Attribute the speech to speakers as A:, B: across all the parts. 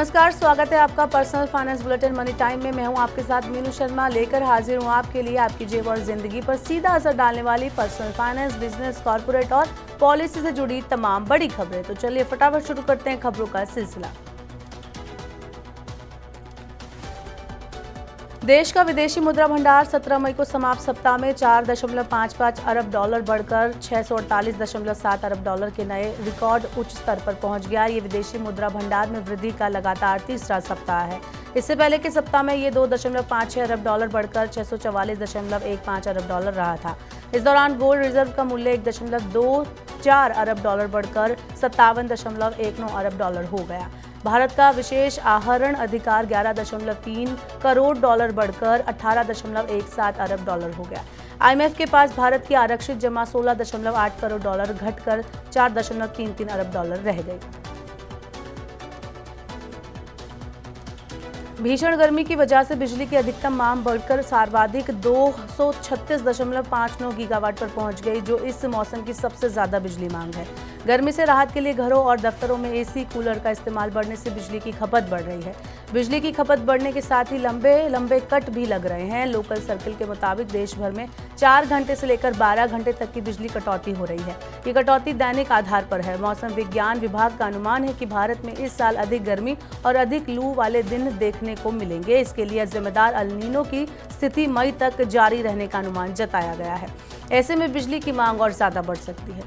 A: नमस्कार, स्वागत है आपका personal finance bulletin money time में। मैं हूं आपके साथ मीनू शर्मा, लेकर हाजिर हूं आपके लिए आपकी जेब और जिंदगी पर सीधा असर डालने वाली पर्सनल फाइनेंस, बिजनेस, कॉर्पोरेट और पॉलिसी से जुड़ी तमाम बड़ी खबरें। तो चलिए फटाफट शुरू करते हैं खबरों का सिलसिला। देश का विदेशी मुद्रा भंडार 17 मई को समाप्त सप्ताह में 4.55 अरब डॉलर बढ़कर 648.7 अरब डॉलर के नए रिकॉर्ड उच्च स्तर पर पहुंच गया। ये विदेशी मुद्रा भंडार में वृद्धि का लगातार तीसरा सप्ताह है। इससे पहले के सप्ताह में ये 2.56 अरब डॉलर बढ़कर 644.15 अरब डॉलर रहा था। इस दौरान गोल्ड रिजर्व का मूल्य 1.24 अरब डॉलर बढ़कर 57.19 अरब डॉलर हो गया। भारत का विशेष आहरण अधिकार 11.3 करोड़ डॉलर बढ़कर 18.17 अरब डॉलर हो गया। IMF के पास भारत की आरक्षित जमा 16.8 करोड़ डॉलर घटकर 4.33 अरब डॉलर रह गई। भीषण गर्मी की वजह से बिजली की अधिकतम मांग बढ़कर सर्वाधिक 236.59 गीगावाट पर पहुंच गई, जो इस मौसम की सबसे ज्यादा बिजली मांग है। गर्मी से राहत के लिए घरों और दफ्तरों में AC कूलर का इस्तेमाल बढ़ने से बिजली की खपत बढ़ रही है। बिजली की खपत बढ़ने के साथ ही लंबे कट भी लग रहे हैं। लोकल सर्किल के मुताबिक देश भर में 4 घंटे से लेकर 12 घंटे तक की बिजली कटौती हो रही है। ये कटौती दैनिक आधार पर है। मौसम विज्ञान विभाग का अनुमान है कि भारत में इस साल अधिक गर्मी और अधिक लू वाले दिन देखने को मिलेंगे। इसके लिए जिम्मेदार अल नीनो की स्थिति मई तक जारी रहने का अनुमान जताया गया है। ऐसे में बिजली की मांग और ज्यादा बढ़ सकती है।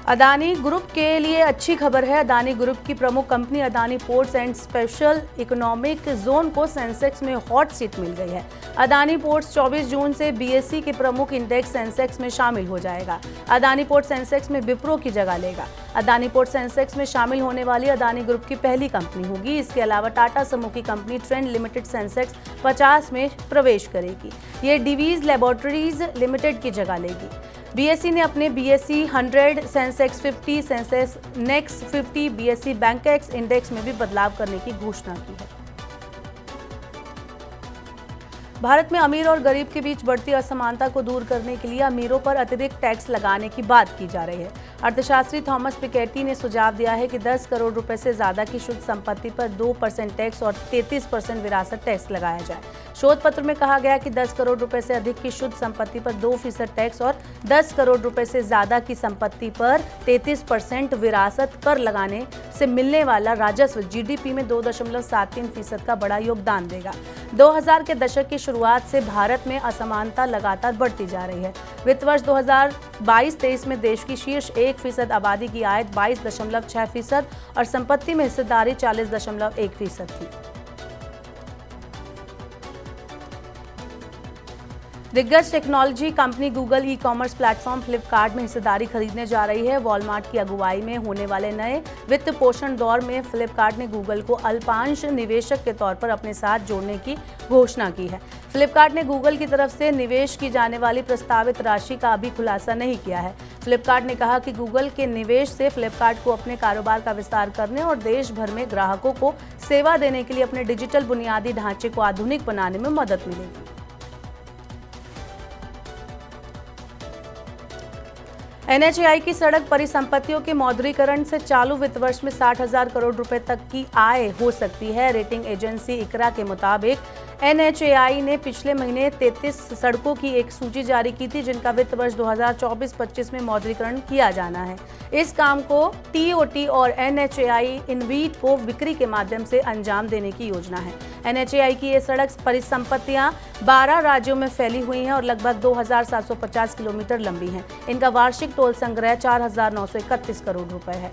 A: अदानी ग्रुप के लिए अच्छी खबर है। अदानी ग्रुप की प्रमुख company Adani ports and special economic zone को सेंसेक्स में हॉट सीट मिल गई है। अदानी पोर्ट्स 24 जून से BSE के प्रमुख इंडेक्स सेंसेक्स में शामिल हो जाएगा। अदानी पोर्ट सेंसेक्स में विप्रो की जगह लेगा। अदानी पोर्ट सेंसेक्स में शामिल होने वाली अदानी ग्रुप की पहली कंपनी होगी। इसके अलावा टाटा समूह की कंपनी ट्रेंड लिमिटेड सेंसेक्स 50 में प्रवेश करेगी। ये डिवीज लेबोरेटरीज लिमिटेड की जगह लेगी। BSE ने अपने BSE 100, Sensex 50, Sensex next 50, BSE Bankex index में भी बदलाव करने की घोषणा की है। भारत में अमीर और गरीब के बीच बढ़ती असमानता को दूर करने के लिए अमीरों पर अतिरिक्त टैक्स लगाने की बात की जा रही है। अर्थशास्त्री थॉमस पिकेटी ने सुझाव दिया है कि 10 करोड़ रुपए से ज्यादा की शुद्ध संपत्ति पर 2% टैक्स और 33% विरासत टैक्स लगाया जाए। शोध पत्र में कहा गया कि 10 करोड़ रुपए से अधिक की शुद्ध संपत्ति पर 2% टैक्स और 10 करोड़ रुपए से ज्यादा की संपत्ति पर 33% विरासत कर लगाने से मिलने वाला राजस्व GDP में 2.73% का बड़ा योगदान देगा। 2000 के दशक की शुरुआत से भारत में असमानता लगातार बढ़ती जा रही है। वित्त वर्ष 2022-23 में देश की शीर्ष 1% आबादी की आय 22.6% और संपत्ति में हिस्सेदारी 40.1% थी। दिग्गज technology company Google e-commerce platform Flipkart में हिस्सेदारी खरीदने जा रही है। वॉलमार्ट की अगुवाई में होने वाले नए वित्त पोषण दौर में फ्लिपकार्ट ने गूगल को अल्पांश निवेशक के तौर पर अपने साथ जोड़ने की घोषणा की है। फ्लिपकार्ट ने गूगल की तरफ से निवेश की जाने वाली प्रस्तावित राशि का अभी खुलासा नहीं किया है। फ्लिपकार्ट ने कहा कि गूगल के निवेश से फ्लिपकार्ट को अपने कारोबार का विस्तार करने और देश भर में ग्राहकों को सेवा देने के लिए अपने डिजिटल बुनियादी ढांचे को आधुनिक बनाने में मदद मिलेगी। NHAI की सड़क परिसंपत्तियों के मौद्रीकरण से चालू वित्त वर्ष में 60,000 करोड़ रुपए तक की आय हो सकती है। रेटिंग एजेंसी इकरा के मुताबिक NHAI ने पिछले महीने 33 सड़कों की एक सूची जारी की थी, जिनका वित्त वर्ष 2024-25 में मौद्रीकरण किया जाना है। इस काम को TOT और NHAI इनवीट को बिक्री के माध्यम से अंजाम देने की योजना है। NHAI की ये सड़क परिसंपत्तियां 12 राज्यों में फैली हुई हैं और लगभग 2,750 किलोमीटर लंबी हैं। इनका वार्षिक टोल संग्रह 4,931 करोड़ रुपए है।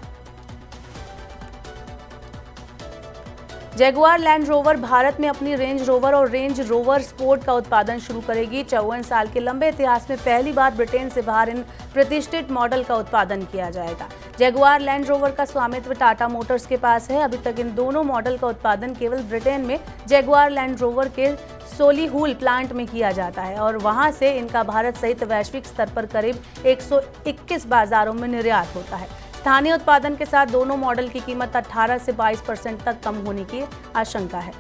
A: जगुआर लैंड रोवर भारत में अपनी रेंज रोवर और रेंज रोवर स्पोर्ट का उत्पादन शुरू करेगी। 54 साल के लंबे इतिहास में पहली बार ब्रिटेन से बाहर इन प्रतिष्ठित मॉडल का उत्पादन किया जाएगा। जगुआर लैंड रोवर का स्वामित्व टाटा मोटर्स के पास है। अभी तक इन दोनों मॉडल का उत्पादन केवल ब्रिटेन में जगुआर लैंड रोवर के सोलीहुल प्लांट में किया जाता है और वहां से इनका भारत सहित वैश्विक स्तर पर करीब 121 बाजारों में निर्यात होता है। स्थानीय उत्पादन के साथ दोनों मॉडल की कीमत 18 से 22% तक कम होने की आशंका है।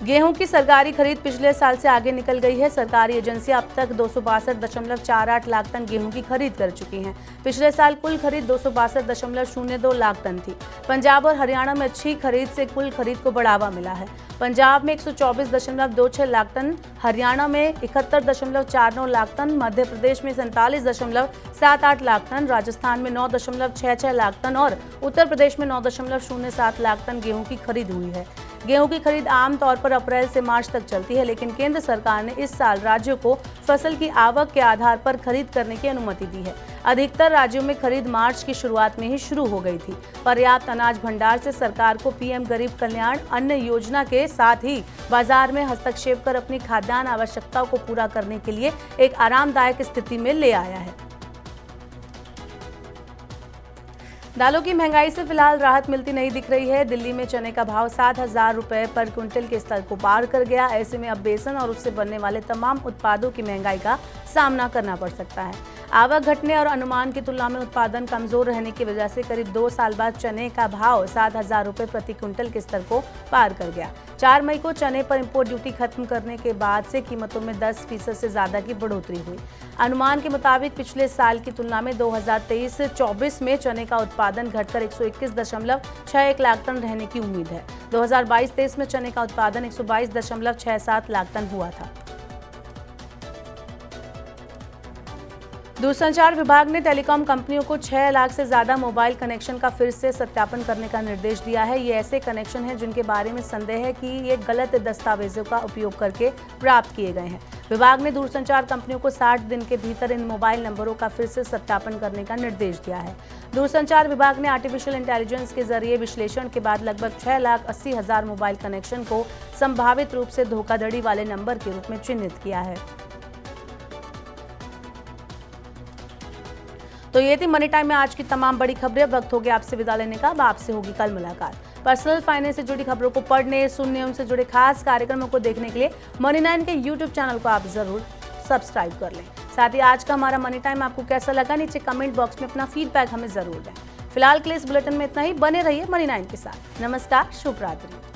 A: गेहूं की सरकारी खरीद पिछले साल से आगे निकल गई है। सरकारी एजेंसियां अब तक 262.48 लाख टन गेहूं की खरीद कर चुकी हैं। पिछले साल कुल खरीद 262.02 लाख टन थी। पंजाब और हरियाणा में अच्छी खरीद से कुल खरीद को बढ़ावा मिला है। पंजाब में 124.26 लाख टन, हरियाणा में 71.49 लाख टन, मध्य प्रदेश में 47.78 लाख टन, राजस्थान में 9.66 लाख टन और उत्तर प्रदेश में 9.07 लाख टन गेहूं की खरीद हुई है। गेहूं की खरीद आमतौर पर अप्रैल से मार्च तक चलती है, लेकिन केंद्र सरकार ने इस साल राज्यों को फसल की आवक के आधार पर खरीद करने की अनुमति दी है। अधिकतर राज्यों में खरीद मार्च की शुरुआत में ही शुरू हो गई थी। पर्याप्त अनाज भंडार से सरकार को पीएम गरीब कल्याण अन्न योजना के साथ ही बाजार में हस्तक्षेप कर अपनी खाद्यान्न आवश्यकताओं को पूरा करने के लिए एक आरामदायक स्थिति में ले आया है। दालों की महंगाई से फिलहाल राहत मिलती नहीं दिख रही है। दिल्ली में चने का भाव 7,000 रुपए पर क्विंटल के स्तर को पार कर गया। ऐसे में अब बेसन और उससे बनने वाले तमाम उत्पादों की महंगाई का सामना करना पड़ सकता है। आवक घटने और अनुमान की तुलना में उत्पादन कमजोर रहने की वजह से करीब 2 साल बाद चने का भाव 7,000 रुपए प्रति क्विंटल के स्तर को पार कर गया। 4 मई को चने पर इंपोर्ट ड्यूटी खत्म करने के बाद से कीमतों में 10% से ज्यादा की बढ़ोतरी हुई। अनुमान के मुताबिक पिछले साल की तुलना में 2023-24 में चने का उत्पादन घटकर 121.61 लाख टन रहने की उम्मीद है। 2022-23 में चने का उत्पादन 122.67 लाख टन हुआ था। दूरसंचार विभाग ने टेलीकॉम कंपनियों को 6 लाख से ज्यादा मोबाइल कनेक्शन का फिर से सत्यापन करने का निर्देश दिया है। ये ऐसे कनेक्शन हैं जिनके बारे में संदेह है कि ये गलत दस्तावेजों का उपयोग करके प्राप्त किए गए हैं। विभाग ने दूरसंचार कंपनियों को 60 दिन के भीतर इन मोबाइल नंबरों का फिर से सत्यापन करने का निर्देश दिया है। दूरसंचार विभाग ने आर्टिफिशियल इंटेलिजेंस के जरिए विश्लेषण के बाद लगभग 6,80,000 मोबाइल कनेक्शन को संभावित रूप से धोखाधड़ी वाले नंबर के रूप में चिन्हित किया है। तो ये थी मनी टाइम में आज की तमाम बड़ी खबरें। वक्त हो गया आपसे विदा लेने का। अब आपसे होगी कल मुलाकात। पर्सनल फाइनेंस से जुड़ी खबरों को पढ़ने, सुनने, उनसे जुड़े खास कार्यक्रमों को देखने के लिए मनी 9 के यूट्यूब चैनल को आप जरूर सब्सक्राइब कर लें। साथ ही आज का हमारा मनी टाइम आपको कैसा लगा, नीचे कमेंट बॉक्स में अपना फीडबैक हमें जरूर दें। फिलहाल के लिए इस बुलेटिन में इतना ही। बने रहिए मनी 9 के साथ। नमस्कार, शुभ रात्रि।